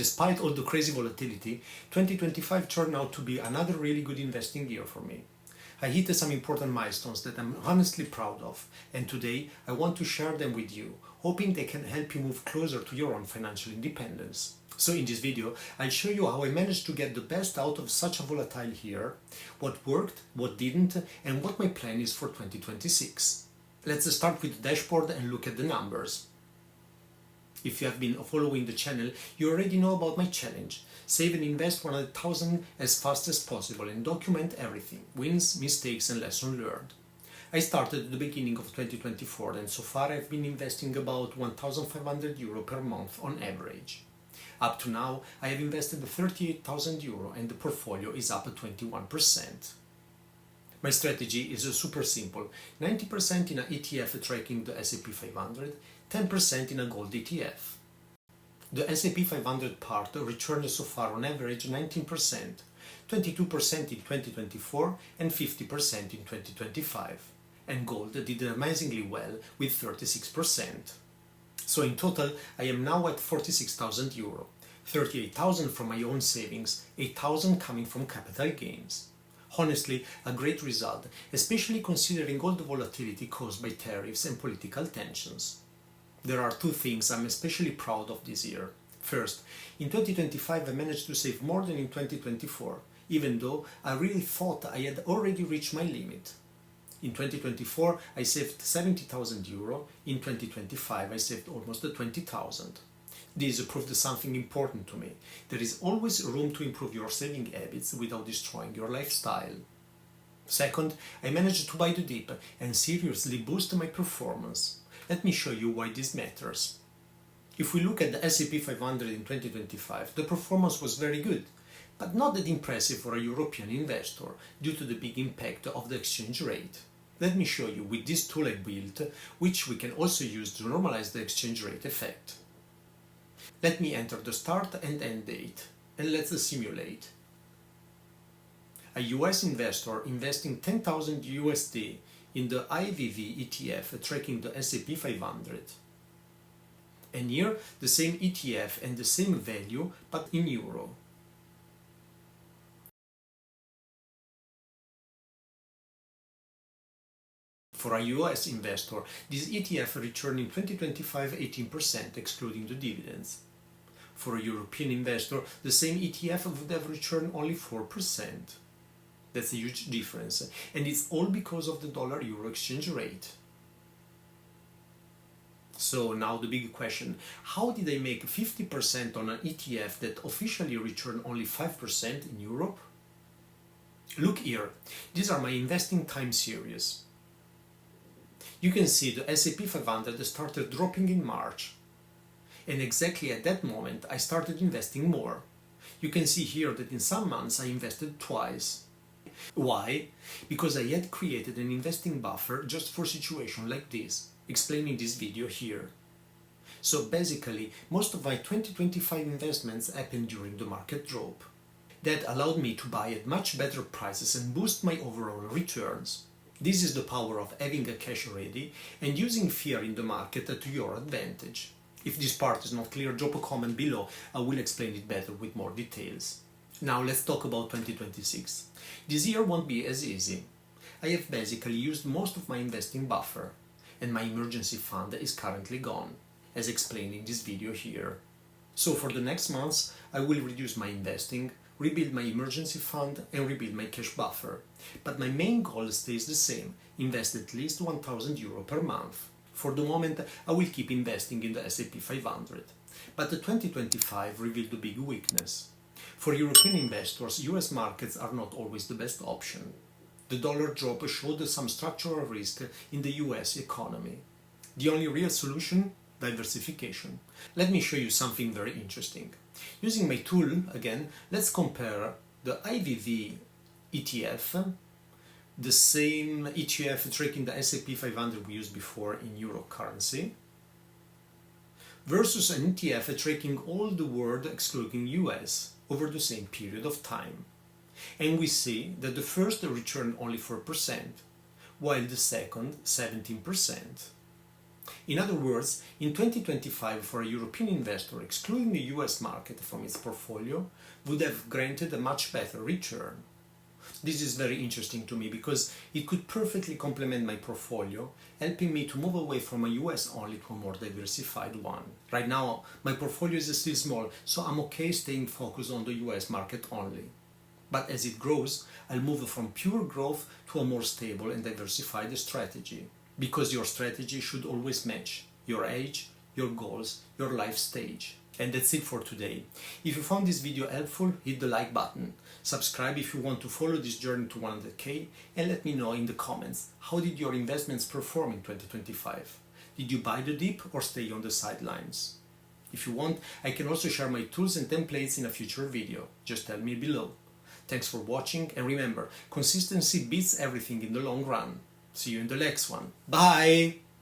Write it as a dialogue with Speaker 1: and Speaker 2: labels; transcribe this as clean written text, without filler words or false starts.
Speaker 1: Despite all the crazy volatility, 2025 turned out to be another really good investing year for me. I hit some important milestones that I'm honestly proud of, and today I want to share them with you, hoping they can help you move closer to your own financial independence. So in this video, I'll show you how I managed to get the best out of such a volatile year, what worked, what didn't, and what my plan is for 2026. Let's start with the dashboard and look at the numbers. If you have been following the channel, you already know about my challenge. Save and invest 100,000 as fast as possible and document everything, wins, mistakes and lessons learned. I started at the beginning of 2024 and so far I've been investing about 1,500 euro per month on average. Up to now, I have invested 38,000 euro and the portfolio is up 21%. My strategy is super simple, 90% in an ETF tracking the S&P 500, 10% in a gold ETF. The S&P 500 part returned so far on average 19%, 22% in 2024 and 50% in 2025. And gold did amazingly well with 36%. So in total, I am now at 46,000 euro, 38,000 from my own savings, 8,000 coming from capital gains. Honestly, a great result, especially considering all the volatility caused by tariffs and political tensions. There are two things I'm especially proud of this year. First, in 2025 I managed to save more than in 2024, even though I really thought I had already reached my limit. In 2024 I saved 70,000 euro, in 2025 I saved almost 20,000. This proved something important to me. There is always room to improve your saving habits without destroying your lifestyle. Second, I managed to buy the dip and seriously boost my performance. Let me show you why this matters. If we look at the S&P 500 in 2025, the performance was very good, but not that impressive for a European investor due to the big impact of the exchange rate. Let me show you with this tool I built, which we can also use to normalize the exchange rate effect. Let me enter the start and end date, and let's simulate. A US investor investing 10,000 USD in the IVV ETF tracking the S&P 500. And here the same ETF and the same value but in euro. For a US investor, this ETF returned in 2025 18% excluding the dividends. For a European investor, the same ETF would have returned only 4%. That's a huge difference, and it's all because of the dollar-euro exchange rate. So now the big question, how did I make 50% on an ETF that officially returned only 5% in Europe? Look here, these are my investing time series. You can see the S&P 500 started dropping in March, and exactly at that moment I started investing more. You can see here that in some months I invested twice. Why? Because I had created an investing buffer just for situations like this, explaining this video here. So basically, most of my 2025 investments happened during the market drop. That allowed me to buy at much better prices and boost my overall returns. This is the power of having a cash ready and using fear in the market to your advantage. If this part is not clear, drop a comment below, I will explain it better with more details. Now let's talk about 2026. This year won't be as easy. I have basically used most of my investing buffer, and my emergency fund is currently gone, as explained in this video here. So for the next months, I will reduce my investing, rebuild my emergency fund and rebuild my cash buffer. But my main goal stays the same, invest at least 1,000 euro per month. For the moment, I will keep investing in the S&P 500. But the 2025 revealed a big weakness. For European investors, US markets are not always the best option. The dollar drop showed some structural risk in the US economy. The only real solution? Diversification. Let me show you something very interesting. Using my tool again, let's compare the IVV ETF, the same ETF tracking the S&P 500 we used before in euro currency, versus an ETF tracking all the world excluding US over the same period of time. And we see that the first returned only 4%, while the second 17%. In other words, in 2025, for a European investor, excluding the US market from its portfolio, would have granted a much better return. This is very interesting to me because it could perfectly complement my portfolio, helping me to move away from a US only to a more diversified one. Right now, my portfolio is still small, so I'm okay staying focused on the US market only. But as it grows, I'll move from pure growth to a more stable and diversified strategy. Because your strategy should always match your age, your goals, your life stage. And that's it for today. If you found this video helpful, hit the like button. Subscribe if you want to follow this journey to 100K, and let me know in the comments, how did your investments perform in 2025? Did you buy the dip or stay on the sidelines? If you want, I can also share my tools and templates in a future video. Just tell me below. Thanks for watching, and remember, consistency beats everything in the long run. See you in the next one. Bye!